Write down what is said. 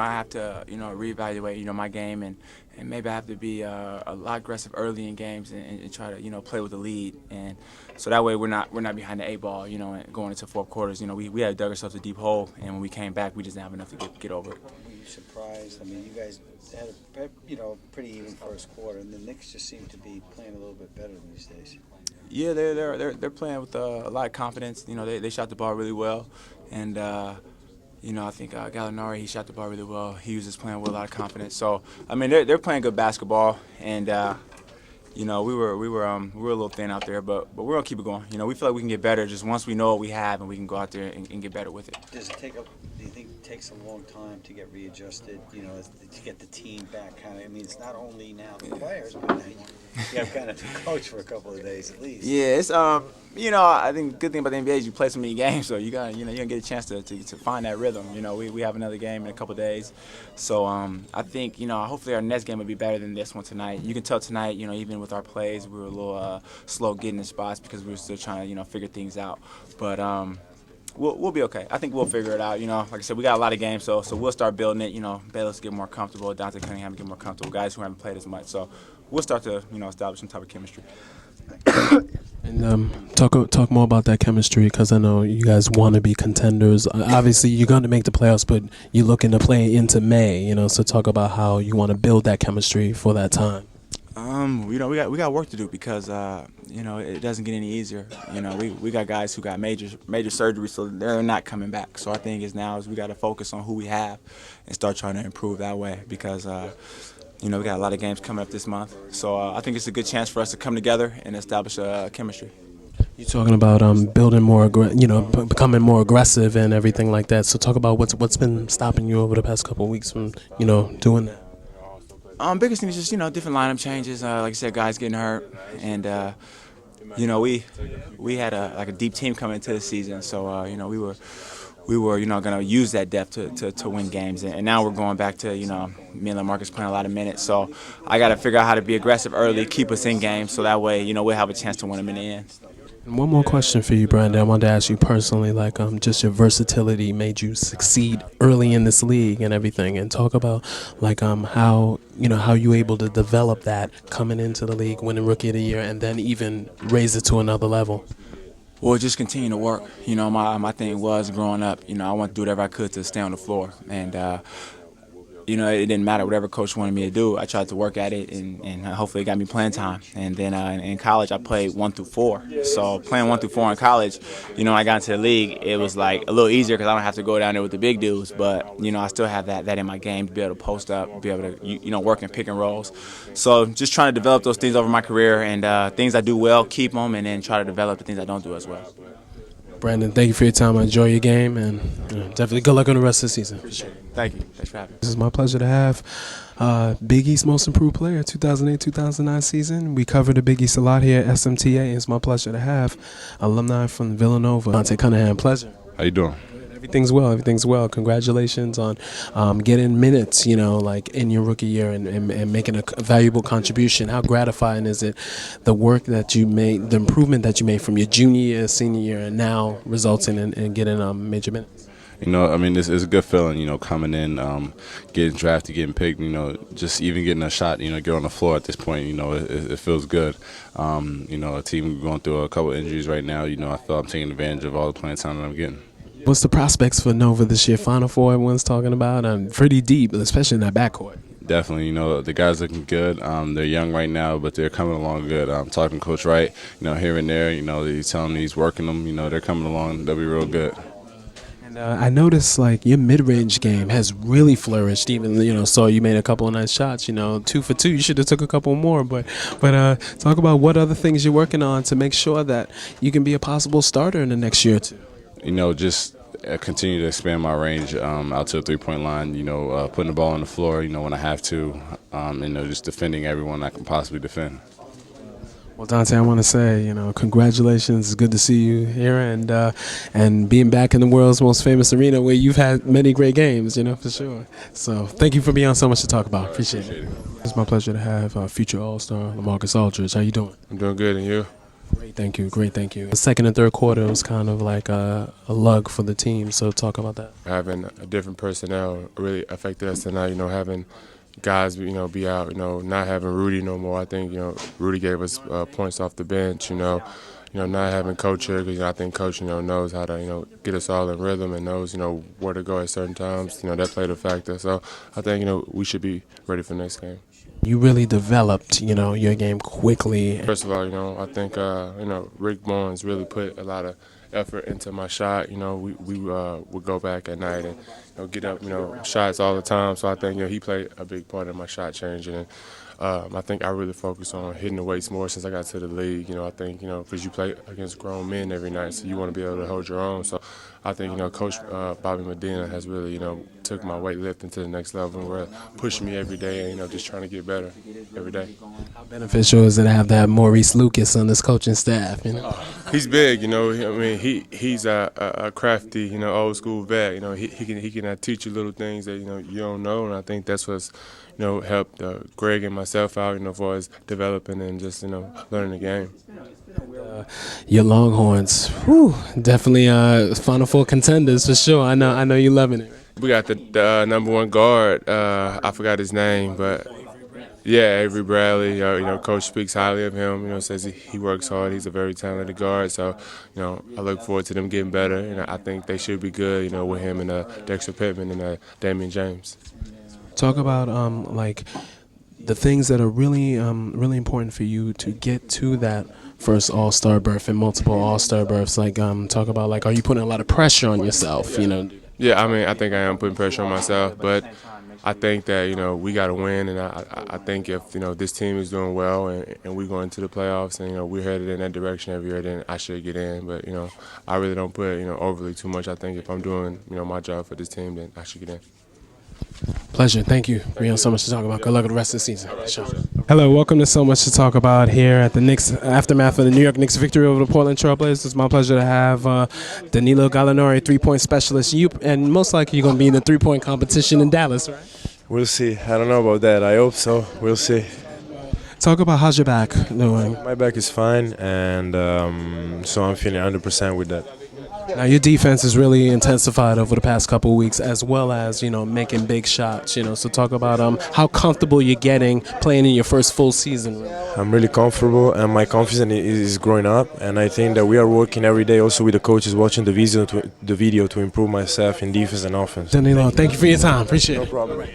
I have to, reevaluate, my game, and maybe I have to be a lot aggressive early in games and try to, play with the lead, and so that way we're not behind the eight ball, and going into fourth quarters. We had dug ourselves a deep hole, and when we came back, we just didn't have enough to get over it. Were you surprised? I mean, you guys had a pretty even first quarter, and the Knicks just seem to be playing a little bit better these days. Yeah, they're playing with a lot of confidence. They shot the ball really well, and I think Gallinari, he shot the ball really well. He was just playing with a lot of confidence. So I mean, they're playing good basketball, and we were a little thin out there, but we're gonna keep it going. We feel like we can get better just once we know what we have, and we can go out there and get better with it. Do you think it takes a long time to get readjusted? To get the team back, kind of. I mean, it's not only now the players, but now you have kind of to coach for a couple of days at least. Yeah, it's I think the good thing about the NBA is you play so many games, so you're gonna get a chance to find that rhythm. We have another game in a couple of days, so I think hopefully our next game will be better than this one tonight. You can tell tonight, even with our plays, we were a little slow getting in spots because we were still trying to figure things out, but we'll be okay. I think we'll figure it out. Like I said, we got a lot of games, so we'll start building it. Bayless get more comfortable, Donte, Cunningham get more comfortable, guys who haven't played as much. So we'll start to establish some type of chemistry. And talk more about that chemistry, because I know you guys want to be contenders. Obviously, you're going to make the playoffs, but you're looking to play into May. So talk about how you want to build that chemistry for that time. We got work to do because it doesn't get any easier. We got guys who got major surgery, so they're not coming back. So our thing is we got to focus on who we have and start trying to improve that way because we got a lot of games coming up this month. So I think it's a good chance for us to come together and establish chemistry. You're talking about building more, becoming more aggressive and everything like that. So talk about what's been stopping you over the past couple of weeks from doing that. Biggest thing is just different lineup changes. Like I said, guys getting hurt, and we had a deep team coming into the season, so we were gonna use that depth to win games, and now we're going back to me and LaMarcus playing a lot of minutes. So I got to figure out how to be aggressive early, keep us in games, so that way we'll have a chance to win them in the end. And one more question for you, Brandon. I wanted to ask you personally, just your versatility made you succeed early in this league and everything, and talk about how you able to develop that coming into the league, winning Rookie of the Year, and then even raise it to another level. Well, just continue to work. My thing was growing up, I wanted to do whatever I could to stay on the floor, and it didn't matter whatever coach wanted me to do. I tried to work at it, and hopefully it got me playing time. And then in college, I played 1 through 4. So playing 1 through 4 in college, when I got into the league, it was like a little easier because I don't have to go down there with the big dudes. But I still have that in my game to be able to post up, be able to work in pick and rolls. So just trying to develop those things over my career, and things I do well, keep them, and then try to develop the things I don't do as well. Brandon, thank you for your time. I enjoy your game, and definitely good luck on the rest of the season. Appreciate it. Thank you. Thanks for having me. This is my pleasure to have Big East Most Improved Player 2008-2009 season. We covered the Big East a lot here at SMTA. It's my pleasure to have alumni from Villanova, Donte Cunningham. Pleasure. How you doing? Everything's well. Everything's well. Congratulations on getting minutes, in your rookie year and making a valuable contribution. How gratifying is it, the work that you made, the improvement that you made from your junior year, senior year, and now resulting in getting major minutes? It's a good feeling, coming in, getting drafted, getting picked, just even getting a shot, get on the floor at this point, it feels good. A team going through a couple injuries right now, I feel I'm taking advantage of all the playing time that I'm getting. What's the prospects for Nova this year? Final Four, everyone's talking about. Pretty deep, especially in that backcourt. Definitely, the guys looking good. They're young right now, but they're coming along good. I'm talking to Coach Wright, here and there. He's telling me he's working them. They're coming along. They'll be real good. And I noticed your mid-range game has really flourished. Even so you made a couple of nice shots. 2 for 2. You should have took a couple more. But talk about what other things you're working on to make sure that you can be a possible starter in the next year or two. Just continue to expand my range out to the three-point line, putting the ball on the floor, when I have to, just defending everyone I can possibly defend. Well, Donte, I want to say, congratulations. It's good to see you here and being back in the world's most famous arena where you've had many great games, for sure. So thank you for being on so much to talk about. Appreciate it. It's my pleasure to have future All-Star LaMarcus Aldridge. How you doing? I'm doing good, and you? Great, thank you. Great, thank you. The second and third quarter was kind of like a lug for the team. So talk about that. Having a different personnel really affected us tonight. Having guys, be out. Not having Rudy no more. I think Rudy gave us points off the bench. Not having Coach here because I think Coach knows how to get us all in rhythm and knows where to go at certain times. That played a factor. So I think we should be ready for the next game. You really developed, your game quickly. First of all, I think Rick Barnes really put a lot of effort into my shot. We would go back at night and get up, shots all the time. So I think he played a big part in my shot changing. And I think I really focused on hitting the weights more since I got to the league. I think because you play against grown men every night, so you want to be able to hold your own. So I think Coach Bobby Medina has really took my weightlifting to the next level and really pushed me every day and just trying to get better every day. How beneficial is it to have that Maurice Lucas on this coaching staff? He's big, he's a crafty, old school vet. He can teach you little things that you don't know, and I think that's what's helped Greg and myself out, as far as developing and just learning the game. Your Longhorns, definitely Final Four contenders for sure. I know you're loving it. We got the number one guard. I forgot his name, but yeah, Avery Bradley. Coach speaks highly of him. Says he works hard. He's a very talented guard. So, I look forward to them getting better, and I think they should be good. With him and Dexter Pittman and Damian James. Talk about like the things that are really really important for you to get to that first All-Star berth and multiple All-Star berths. Like talk about like, are you putting a lot of pressure on yourself? Yeah, I think I am putting pressure on myself, but I think that we got to win, and I think if this team is doing well and we go into the playoffs and we're headed in that direction every year, then I should get in. But I really don't put overly too much. I think if I'm doing my job for this team, then I should get in. Pleasure. Thank you. We have so much to talk about. Good luck with the rest of the season. Sure. Hello. Welcome to So Much to Talk About here at the Knicks aftermath of the New York Knicks victory over the Portland Trailblazers. It's my pleasure to have Danilo Gallinari, three-point specialist. And most likely you're going to be in the three-point competition in Dallas, right? We'll see. I don't know about that. I hope so. We'll see. Talk about how's your back doing? My back is fine, and so I'm feeling 100% with that. Now your defense has really intensified over the past couple of weeks, as well as making big shots. So talk about how comfortable you're getting playing in your first full season. I'm really comfortable, and my confidence is growing up. And I think that we are working every day, also with the coaches, watching the video to improve myself in defense and offense. Danilo, thank you for your time. Appreciate it. No problem.